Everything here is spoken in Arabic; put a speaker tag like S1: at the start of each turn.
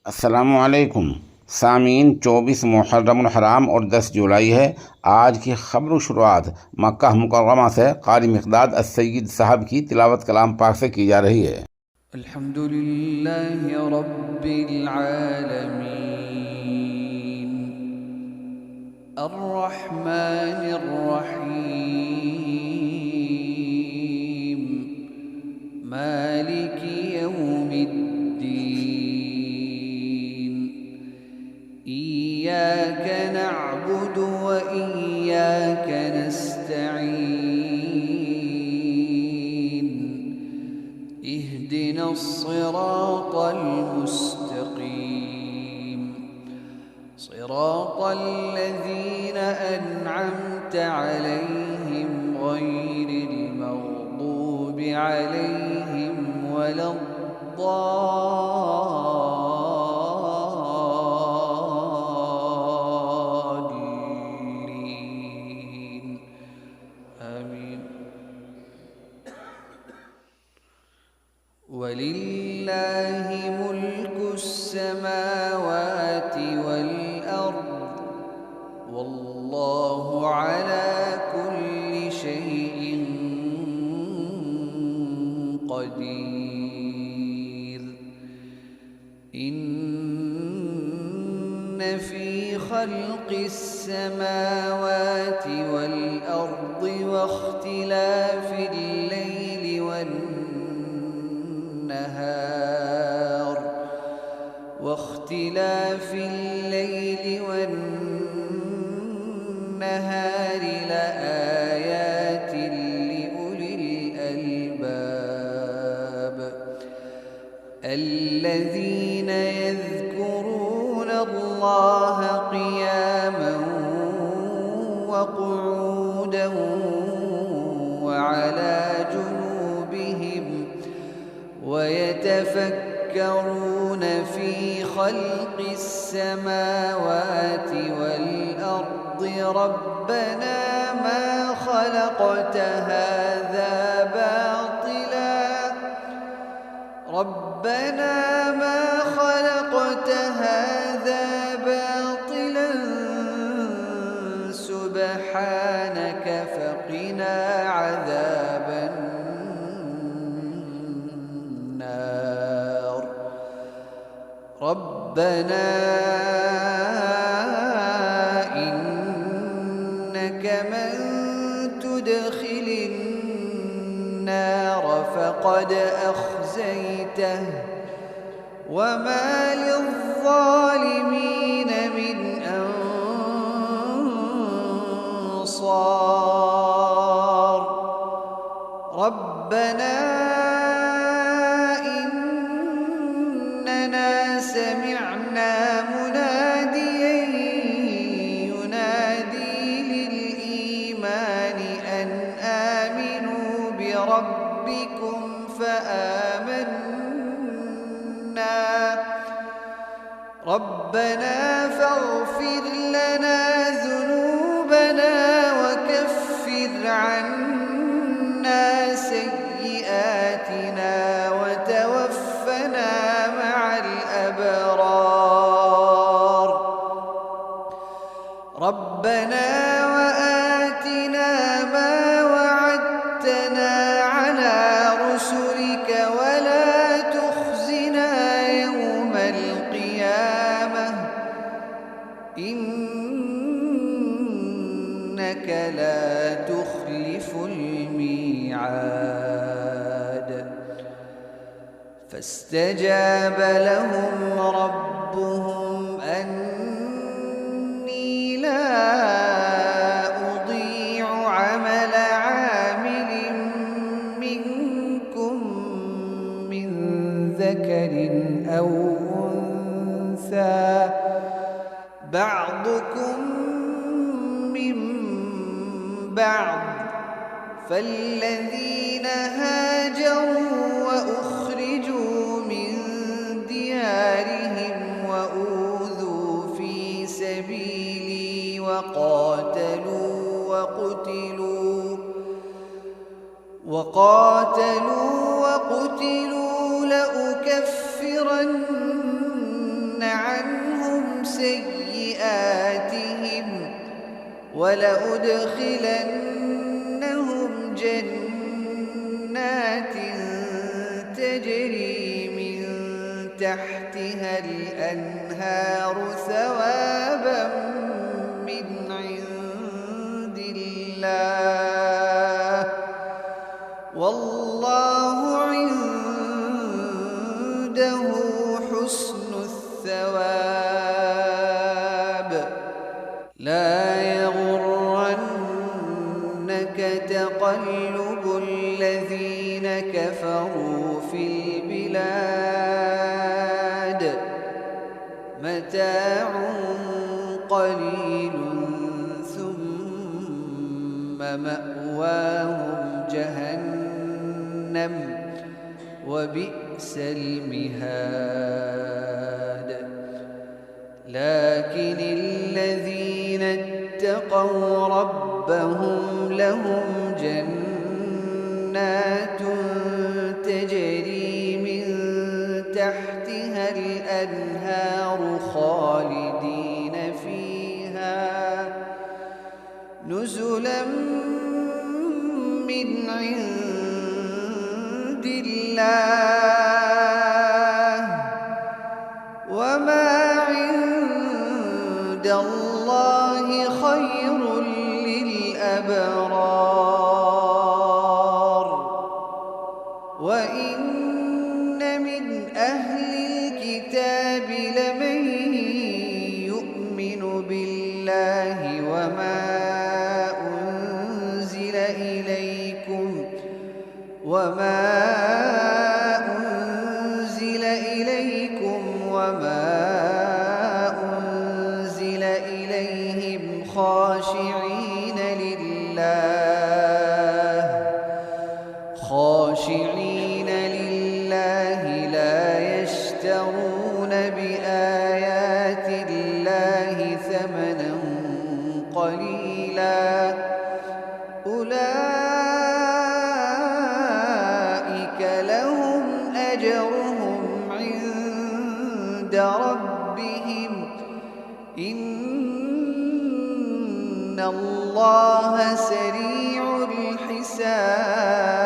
S1: अस्सलामुअलैकुम सामीन। 24 मुहर्रम हराम और 10 जुलाई है। आज की खबर शुरुआत मक्का मुकर्रमा से क़ारी मिक़दाद अस्सय्यिद साहब की तिलावत कलाम पाक से की जा रही है।
S2: अल्हम्दुलिल्लाहि रब्बिल आलमीन अर्रहमानिर रहीम मालिकी यौमिद्दीन इय्याक नअबुदु व इय्याक नस्तईन इहदिना स्सिरातल मुस्तक़ीम सिरातल लज़ीना अनअमता अलैहिम गैरिल मग़दूबि अलैहिम वलद्दाल्लीन आमीन। वलिल्लाहि मुल्कुस्समावाति वल अर्द वल्लाहु अला कुल्लि शैइन क़दीर। इन्न फ़ी ख़ल्क़िस समावाति वल अर्दि वख्तिलाफ़िल लैलि والنهار لآيات لأولي الألباب الذين يذكرون الله قياما وقعودا وعلى جنوبهم ويتفكرون في خلق السماوات والأرض ربنا ما خلقت هذا باطلا سبحانك فقنا عذاب النار ربنا إنك من تدخل النار فقد أخزيته وما للظالمين من أنصار ربنا إننا سمعنا مناديا ينادي للإيمان أن آمنوا بربكم فآمنا ربنا فاغفر لنا ذنوبنا وكفر عنا سيئاتنا وتوفنا مع الأبرار ربنا وآتنا ما وعدتنا على رسلك ولا تخزنا يوم القيامة إنك لا تخلف الميعاد فاستجاب لهم ربهم أني لا أضيع عمل عامل منكم من ذكر أو أنثى بعضكم من بعض فالذين هاجروا وأخرجوا من ديارهم وأوذوا في سبيلي وقاتلوا وقتلوا لأكفرن ولأدخلنهم جنات تجري من تحتها الأنهار ثوابا من عند الله والله عنده حسن الثواب. لا يغرنك تقلب الذين كفروا في البلاد متاع قليل ثم مأواهم جهنم وبئس المهاد. لكن الذين اتقوا ربهم لهم جنات تجري من تحتها الأنهار خالدين فيها نزلا من عند الله وما عند الله خير للأبرار. وإن من أهل الكتاب لمن يؤمن بالله وما أنزل إليكم وما أنزل إليهم خاشعين لله لا يشترون بآيات الله ثمنا قليلا أولئك لهم أجرهم عند ربهم إن الله سريع الحساب.